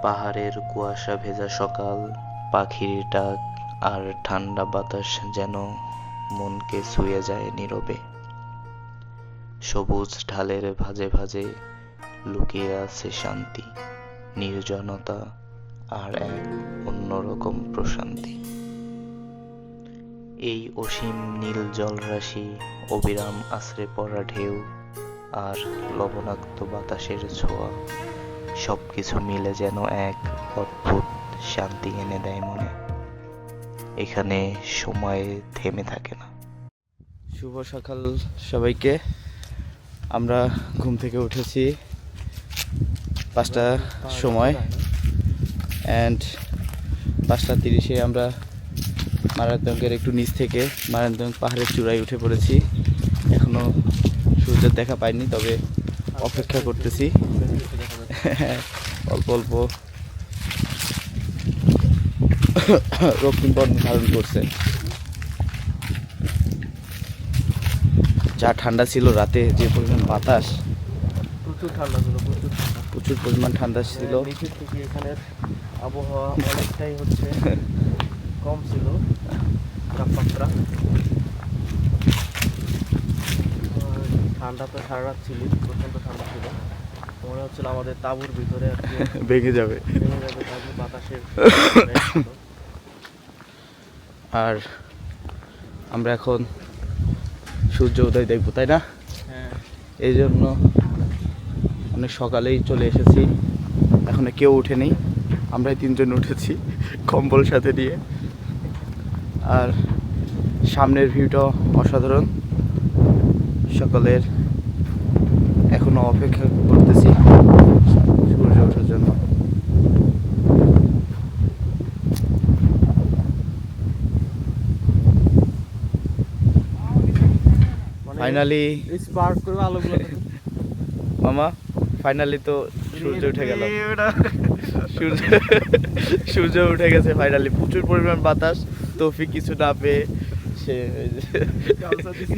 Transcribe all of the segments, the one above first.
পাহাড়ের কুয়াশা ভেজা সকাল, পাখির ডাক আর ঠান্ডা বাতাস যেন মনকে ছুঁয়ে যায় নীরবে। সবুজ ঢালের ভাঁজে ভাঁজে লুকিয়ে আছে শান্তি, নির্জনতা আর এক অন্যরকম প্রশান্তি। এই অসীম নীল জলরাশি, অবিরাম আছড়ে পড়া ঢেউ আর লবণাক্ত বাতাসের ছোঁয়া সবকিছু মিলে যেন এক অদ্ভুত শান্তি এনে দেয় মনে। এখানে সময় থেমে থাকে না। শুভ সকাল সবাইকে। আমরা ঘুম থেকে উঠেছি 5টার সময়, অ্যান্ড 5:30-এ আমরা মারান্তঙ্গের একটু নিচ থেকে মারান্তঙ্গ পাহাড়ের চূড়ায় উঠে পড়েছি। এখনো সূর্যের দেখা পাইনি, তবে অপেক্ষা করতেছি। অল্প অল্প রক্তিম বর্ণ ধারণ করছে। যা ঠান্ডা ছিল রাতে, যে পরিমাণ বাতাস, প্রচুর ঠান্ডা ছিল, প্রচুর পরিমাণ ঠান্ডা ছিল। নিচের থেকে এখানের আবহাওয়া অনেকটাই হচ্ছে কম ছিল তাপমাত্রা। ঠান্ডা তো সারা রাত ছিল, প্রচণ্ড ঠান্ডা ছিল। মনে হচ্ছিল আমাদের তাঁবুর ভিতরে আর কি ভেঙে যাবে। তাঁবু বাতাসের। আর আমরা এখন সূর্য উদয় দেখবো, তাই না? হ্যাঁ, এই জন্য অনেক সকালেই চলে এসেছি। এখনো কেউ উঠেনি, আমরাই 3জন উঠেছি কম্বল সাথে নিয়ে। আর সামনের ভিউটা অসাধারণ। সকালের এখনো অপেক্ষা করতেছি সূর্য ওঠার জন্য। ফাইনালি স্পার্ক করে আলোগুলো মামা, ফাইনালি তো সূর্য উঠে গেল। সূর্য উঠে গেছে ফাইনালি। প্রচুর পরিমাণ বাতাস, তৌফিক কিছু না পেয়ে সে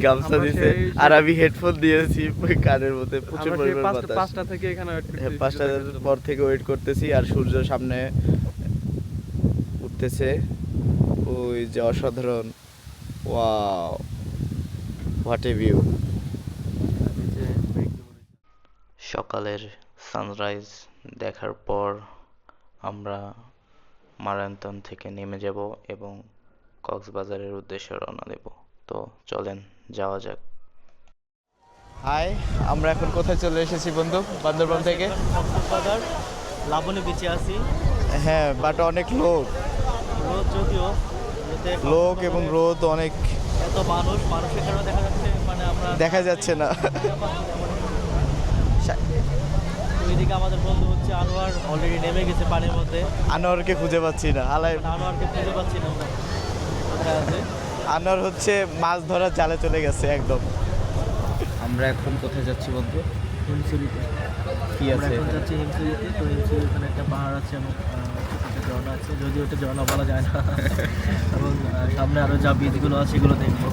গামছা দিছে, আর আমি হেডফোন দিয়েছি কানের মধ্যে। প্রচুর পরিমাণ বাতাস। 5টা থেকে এখানে 5টার পর থেকে ওয়েট করতেছি, আর সূর্য সামনে উঠতেছে। ওই যে অসাধারণ, ওয়াও, হোয়াট এ ভিউ। সকালের সানরাইজ দেখার পর আমরা মারান্তন থেকে নেমে যাব এবং কক্সবাজারের উদ্দেশ্যে রওনা দেব। তো চলেন যাওয়া যাক। হাই, আমরা এখন কোথায় চলে এসেছি বন্ধু? বান্দরবান থেকে। কক্সবাজার লাবণী বিচে আছি। হ্যাঁ, বাট অনেক লোক, যদিও লোক এবং রোদ অনেক, এত মানুষের কারণে দেখা যাচ্ছে মানে আমরা দেখা যাচ্ছে না। ওইদিকে আমাদের বন্ধু হচ্ছে আনোয়ার অলরেডি নেমে গেছে পানির মধ্যে। আনোয়ারকে খুঁজে পাচ্ছি না। আনোয়ারকে খুঁজে পাচ্ছি না আমরা, কোথায় আছে? আনোয়ার হচ্ছে মাছ ধরার জালে চলে গেছে একদম। আমরা এখন কোথায় যাচ্ছি বন্ধু? হিমছড়িতে। কি আমরা আছে? এখন যাচ্ছি হিমছড়িতে। তো হিমছড়ির ওখানে একটা পাহাড় আছে এবং একটা ঝর্ণা আছে, যদিও ওটা ঝর্ণা বলা যায় না। এবং সামনে আরও যা বীজগুলো আছে সেগুলো দেখবো।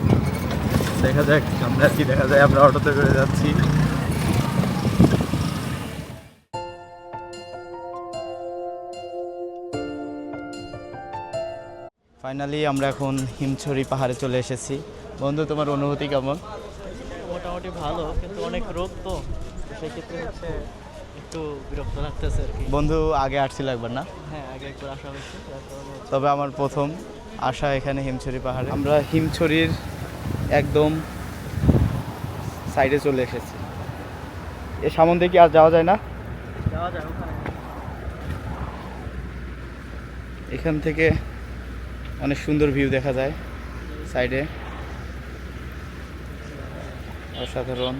দেখা যাক সামনে আর কি দেখা যায়। আমরা অটোতে করে যাচ্ছি। ফাইনালি আমরা এখন হিমছড়ি পাহাড়ে চলে এসেছি। বন্ধু, তোমার অনুভূতি কেমন? মোটামুটি ভালো, কিন্তু অনেক রোদ, তো সেক্ষেত্রে হচ্ছে একটু বিরক্ত লাগতেছে আর কি। বন্ধু, আগে আসছিল একবার না? হ্যাঁ, আগে একবার আসা হয়েছে, যার কারণে তবে আমার প্রথম আসা এখানে হিমছড়ি পাহাড়ে। আমরা হিমছড়ির একদম সাইডে চলে এসেছি। এর সামন দিয়ে কি আর যাওয়া যায় না? যাওয়া যায় ওখানে। এখান থেকে অনেক সুন্দর ভিউ দেখা যায় সাইডে, অসাধারণ।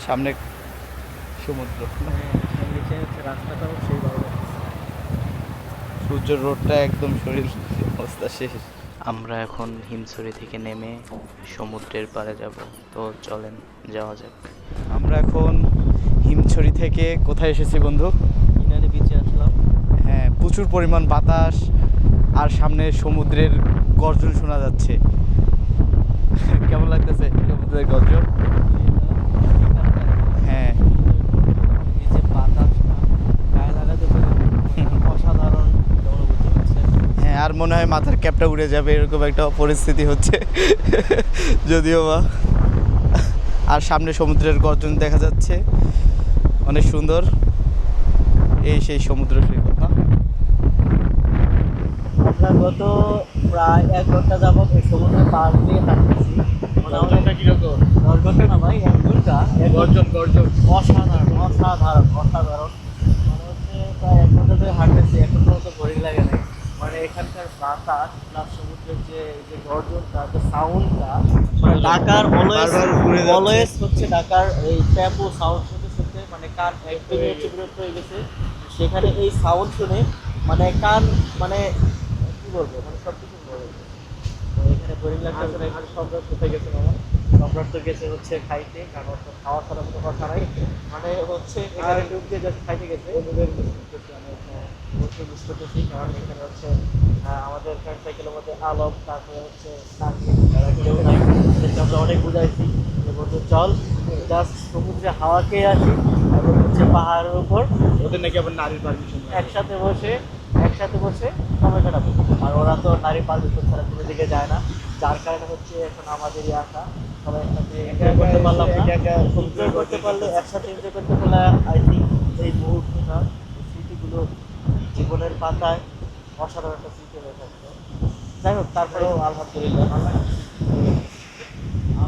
সামনে সমুদ্র, নিচে হচ্ছে রাস্তাটাও সেই ভালো। সূর্যের রোদটা একদম শরীর অবস্থা শেষ। আমরা এখন হিমছড়ি থেকে নেমে সমুদ্রের পাড়ে যাব। তো চলেন যাওয়া যাক। আমরা এখন হিমছড়ি থেকে কোথায় এসেছি বন্ধু? ইনানি বিচে আসলাম। হ্যাঁ, প্রচুর পরিমাণ বাতাস আর সামনে সমুদ্রের গর্জন শোনা যাচ্ছে। কেমন লাগতেছে সমুদ্রের গর্জন? মনে হয় মাথার ক্যাপটা উড়ে যাবে এরকম একটা পরিস্থিতি হচ্ছে যদিও বা। আর সামনে সমুদ্রের গর্জন দেখা যাচ্ছে, অনেক সুন্দর। এই সেই সমুদ্র সৈকত না? আমরা গত প্রায় 1 ঘন্টা যাবত এই সমুদ্রের পাড় দিয়ে হাঁটতেছি। গর্জনটা কিরকম? 10 ঘন্টা না ভাই, 1 ঘন্টা। গর্জন অসাধারণ অসাধারণ অসাধারণ। মানে হচ্ছে প্রায় 1 ঘন্টা ধরে হাঁটতেছি, এখন পর্যন্ত বোরিং লাগে নাই। মানে এখানকার বাতাস প্লাস সমুদ্রের যে গর্জনটা, যে সাউন্ডটা, মানে ঢাকার বারবার ঘুরে যাচ্ছে। অলওয়েজ হচ্ছে ঢাকার এই ট্যাপো সাউন্ড শুনতে শুনতে মানে কান একদমই হচ্ছে বিরক্ত হয়ে গেছে। সেখানে এই সাউন্ড শুনে মানে কান মানে কি বলবো, মানে সব কিছু বলে। তো এখানে বোরিং লাগতেছে না। এখানে সম্রাট কোথায় গেছে মামা? সম্রাট তো গেছে হচ্ছে খাইতে, কারণ ওর তো খাওয়া ছাড়া কোনো কথা নাই। মানে হচ্ছে এখানে ডুব দিয়ে জাস্ট খাইতে গেছে। ওদের মিস করতেছি, আমি অবশ্যই মিস করতেছি, কারণ এখানে হচ্ছে আমাদের ফ্রেন্ড সাইকেলের মধ্যে আলম, তারপরে হচ্ছে নাজিম, তারা কেউ নাই। তাদেরকে আমরা অনেক বুঝাইছি যে বন্ধু চল জাস্ট সমুদ্রে হাওয়া খেয়ে আসি এবং হচ্ছে পাহাড়ের উপর ওদের নাকি আবার নারীর পারমিশন। একসাথে বসে সময় কাটাবো। আর ওরা তো নারী পারমিশন ছাড়া কোনো দিকে যায় না, যার কারণে হচ্ছে এখন আমাদেরই আসা। সবাই একসাথে এনজয় করতে পারলাম না। এনজয় করতে পারলে, একসাথে এনজয় করতে পারলে আই থিঙ্ক এই মুহূর্তটা, এই স্মৃতিগুলো জীবনের পাতায় অসাধারণ একটা স্মৃতি হয়ে থাকবে। যাই হোক, তারপরেও আলহামদুলিল্লাহ।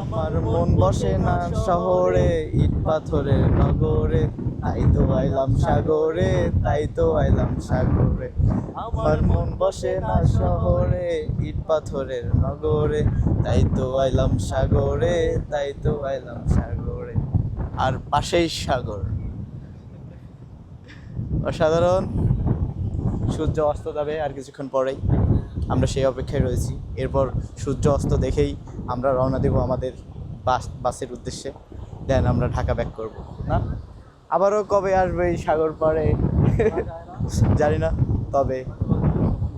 আমার মন বসে না শহরে, ইট পাথরের নগরে, তাই তো আইলাম সাগরে, তাই তো আইলাম সাগরে। আমার মন বসে না শহরে, ইট পাথরের নগরে, তাই তো আইলাম সাগরে, তাই তো আইলাম সাগরে। আর পাশেই সাগর। অসাধারণ। সূর্য অস্ত যাবে আর কিছুক্ষণ পরেই, আমরা সেই অপেক্ষায় রয়েছি। এরপর সূর্য অস্ত দেখেই আমরা রওনা দেব আমাদের বাসের উদ্দেশ্যে। দেন আমরা ঢাকা ব্যাক করব না? আবারও কবে আসবে এই সাগর পাড়ে জানি না, তবে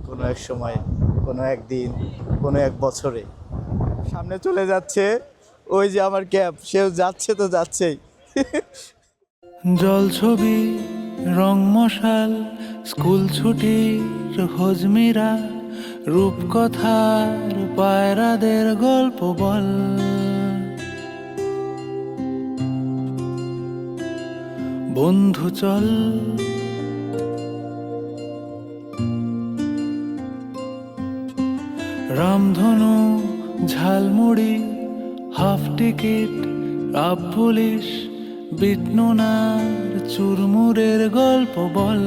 কোনো এক সময়, কোনো একদিন, কোনো এক বছরে। সামনে চলে যাচ্ছে ওই যে আমার ক্যাব, সেও যাচ্ছে তো যাচ্ছেই। জল ছবি, রং মশাল, স্কুল ছুটির হজমিরা, রূপকথার পায়রাদের গল্প বল। বন্ধু চল রামধনু, ঝালমুড়ি, হাফ টিকিট, আপ পুলিশ, বিটনুনার চুরমুরের গল্প বল।